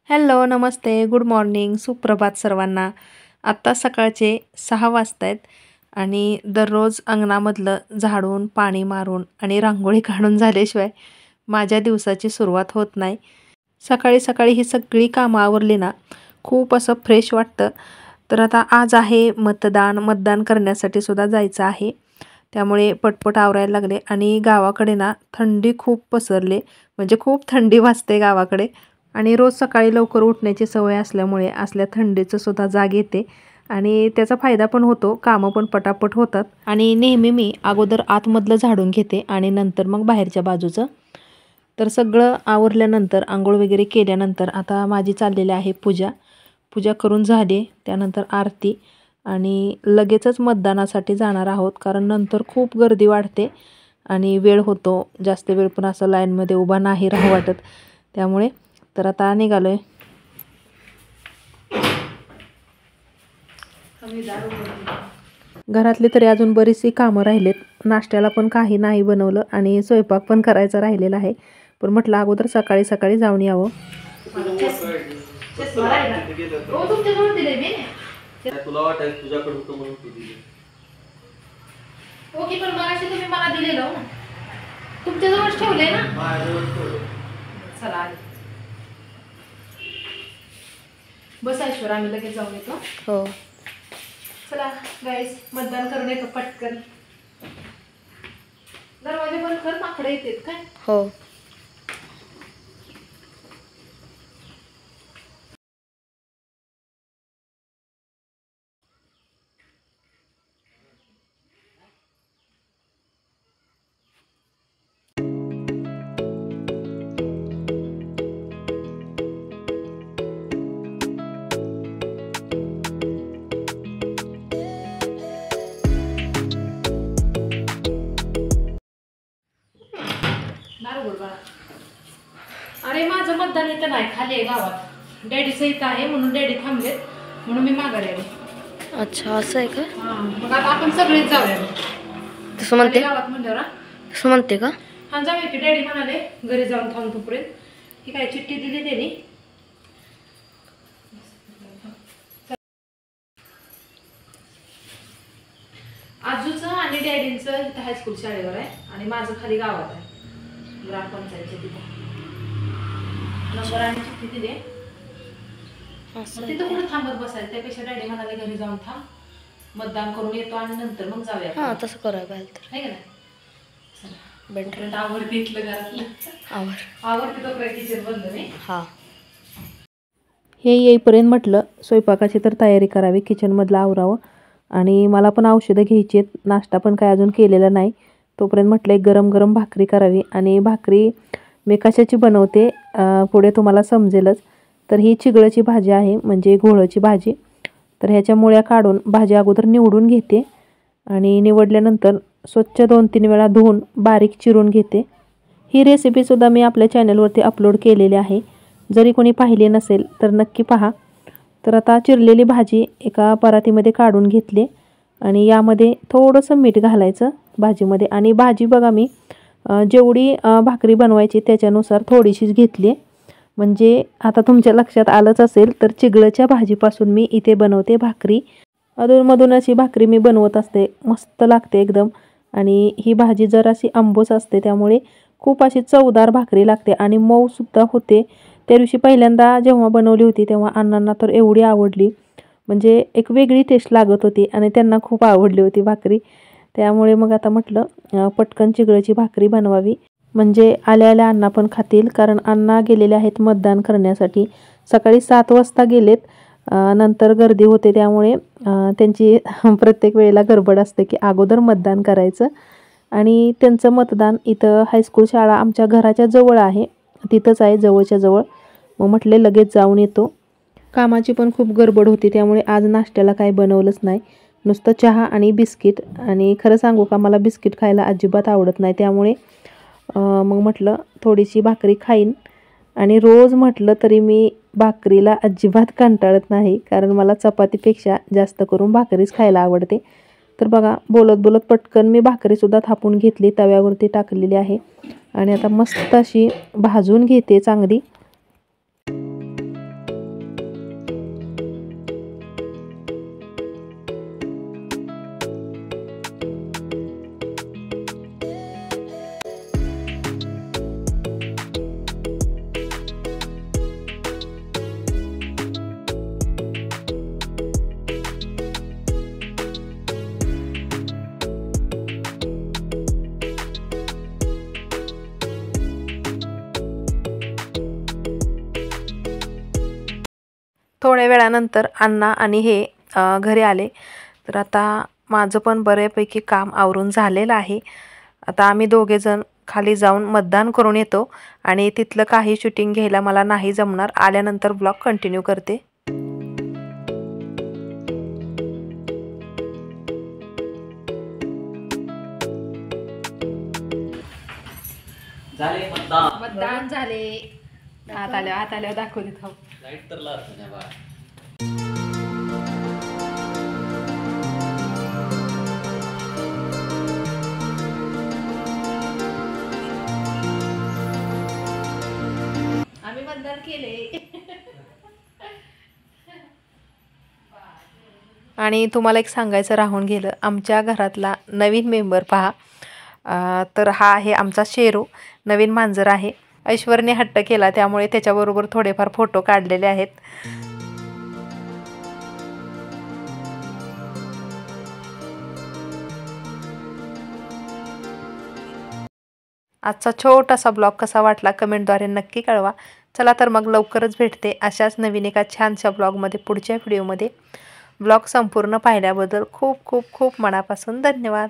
Hello, नमस्ते, good morning, सुप्रभात सर्वांना. आत्ता सकाळचे 6 वाजत आहेत आणि दररोज अंगणामधलं झाडून, पाणी मारून आणि रांगोळी काढून झाल्याशिवाय माझ्या दिवसाची सुरुवात होत नाही. सकाळी सकाळी ही सगळी कामं आवरली ना, खूप असं फ्रेश वाटतं. तर आता आज आहे मतदान करण्यासाठी सुद्धा जायचं आहे. त्यामुळे पटपट आवरायला लागले आणि गावाकडे ना थंडी खूप पसरली, म्हणजे खूप थंडी वाजते गावाकडे. आणि रोज सकाळी लवकर उठण्याची सवय असल्यामुळे असल्या थंडीचं सुद्धा जाग येते आणि त्याचा फायदा पण होतो, कामं पण पटापट होतात. आणि नेहमी मी अगोदर आतमधलं झाडून घेते आणि नंतर मग बाहेरच्या बाजूचं. तर सगळं आवरल्यानंतर आंघोळ वगैरे केल्यानंतर आता माझी चाललेली आहे पूजा करून झाली. त्यानंतर आरती आणि लगेचच मतदानासाठी जाणार आहोत, कारण नंतर खूप गर्दी वाढते आणि वेळ होतो. जास्त वेळ पण असं लाईनमध्ये उभा नाही राहू वाटत. त्यामुळे तर आता निघालोय. घरातली तरी अजून बरीचशी कामं राहिलेत. नाश्त्याला पण काही नाही बनवलं आणि स्वयंपाक पण करायचा राहिलेला आहे. पण म्हटलं अगोदर सकाळी सकाळी जाऊन यावं. तुला वाटायचं तुझ्याकडे होतं म्हणून तू दिले. ओके, पण मगाशी तुम्ही मला दिलेलं तुमच्याजवळच ठेवलंय ना. चला आले. बस ऐश्वर, आम्ही लगेच जाऊन येतो. हो. चला गाईस, मतदान करून येतो पटकन. दरवाजे बंद कर, माकडे येतात काय. हो. अरे माझं मतदान इथं नाही, खाली आहे गावात. डॅडीचं इथं आहे म्हणून डॅडी थांबलेत, म्हणून मी माघारी आले. अच्छा, असं आहे का? मग आता आपण सगळेच जाऊया तसं म्हणते गावात म्हणल्यावर. तसं म्हणते का? हा, जाऊया की. डॅडी म्हणाले घरी जाऊन थांब तोपर्यंत. ही काय चिठ्ठी दिली त्यांनी. आजूचं आणि डॅडींचं इथं हायस्कूल शाळेवर आहे आणि माझं खाली गावात आहे, ग्रामपंचायतच्या तिथं. नंबर आणि चिठ्ठी दिली. तिथं कुठं थांबत बसायचं, त्यापेक्षा डॅडी म्हणाले घरी जाऊन थांब, मतदान करून येतो आणि नंतर मग जाऊया. हां, तसं करायला पाहिजे तर. आहे का नाही. आवर घेतलं घरातलं. आवडते तो किचन बंद नाही. हां. हे येईपर्यंत म्हटलं स्वयंपाकाची तर तयारी करावी, किचनमधलं आवरावं. आणि मला पण औषधं घ्यायची आहेत. नाश्ता पण काय अजून केलेला नाही. तोपर्यंत म्हटलं एक गरम गरम भाकरी करावी. आणि भाकरी मी कशाची बनवते पुढे तुम्हाला समजेलच. तर ही चिगळाची भाजी आहे, म्हणजे घोळाची भाजी. तर ह्याच्या मुळ्या काढून भाजी अगोदर निवडून घेते आणि निवडल्यानंतर स्वच्छ 2-3 वेळा धुवून बारीक चिरून घेते. ही रेसिपीसुद्धा मी आपल्या चॅनलवरती अपलोड केलेली आहे, जरी कोणी पाहिली नसेल तर नक्की पहा. तर आता चिरलेली भाजी एका परातीमध्ये काढून घेतली आणि यामध्ये थोडंसं मीठ घालायचं भाजीमध्ये. आणि भाजी बघा मी जेवढी भाकरी बनवायची त्याच्यानुसार थोडीशीच घेतली. म्हणजे आता तुमच्या लक्षात आलंच असेल, तर चिगळाच्या भाजीपासून मी इथे बनवते भाकरी. अधूनमधून अशी भाकरी मी बनवत असते, मस्त लागते एकदम. आणि ही भाजी जराशी आंबूस असते, त्यामुळे खूप अशी चवदार भाकरी लागते आणि मऊसुद्धा होते. त्या दिवशी पहिल्यांदा जेव्हा बनवली होती तेव्हा अण्णांना तर एवढी आवडली, म्हणजे एक वेगळी टेस्ट लागत होती आणि त्यांना खूप आवडली होती भाकरी. त्यामुळे मग आता म्हटलं पटकन चिगळाची भाकरी बनवावी, म्हणजे आल्या आल्या अण्णा पण खातील. कारण अण्णा गेलेले आहेत मतदान करण्यासाठी. सकाळी 7 वाजता गेलेत. नंतर गर्दी होते, त्यामुळे त्यांची प्रत्येक वेळेला गडबड असते की अगोदर मतदान करायचं. आणि त्यांचं मतदान इथं हायस्कूल शाळा आमच्या घराच्या जवळ आहे, तिथंच आहे जवळच्या जवळ. मग म्हटले लगेच जाऊन येतो. कामाची पण खूप गडबड होती, त्यामुळे आज नाश्त्याला काही बनवलंच नाही, नुसतं चहा आणि बिस्किट. आणि खरं सांगू का, मला बिस्किट खायला अजिबात आवडत नाही, त्यामुळे मग म्हटलं थोडीशी भाकरी खाईन. आणि रोज म्हटलं तरी मी भाकरीला अजिबात कंटाळत नाही, कारण मला चपातीपेक्षा जास्त करून भाकरीच खायला आवडते. तर बघा, बोलत बोलत पटकन मी भाकरीसुद्धा थापून घेतली, तव्यावरती टाकलेली आहे आणि आता मस्त अशी भाजून घेते चांगली. थोड्या वेळानंतर अण्णा आणि हे घरी आले. तर आता माझं पण बऱ्यापैकी काम आवरून झालेलं आहे. आता आम्ही दोघेजण खाली जाऊन मतदान करून येतो आणि तिथलं काही शूटिंग घ्यायला मला नाही जमणार. आल्यानंतर ब्लॉग कंटिन्यू करते. झाले मतदान. मतदान झाले. आत आल्यावर दाखवते थांब. लाईट तर लाव तुझ्या बा. आम्ही मतदान केले. आणि तुम्हाला एक सांगायचं राहून गेलं, आमच्या घरातला नवीन मेंबर पहा. तर हा आहे आमचा शेरू, नवीन मांजर आहे. ऐश्वर्याने हट्ट केला त्यामुळे त्याच्याबरोबर थोडेफार फोटो काढलेले आहेत. आजचा छोटासा ब्लॉग कसा वाटला कमेंटद्वारे नक्की कळवा. चला तर मग लवकरच भेटते अशाच नवीन एका छानशा ब्लॉगमध्ये पुढच्या व्हिडिओमध्ये. ब्लॉग संपूर्ण पाहिल्याबद्दल खूप खूप खूप मनापासून धन्यवाद.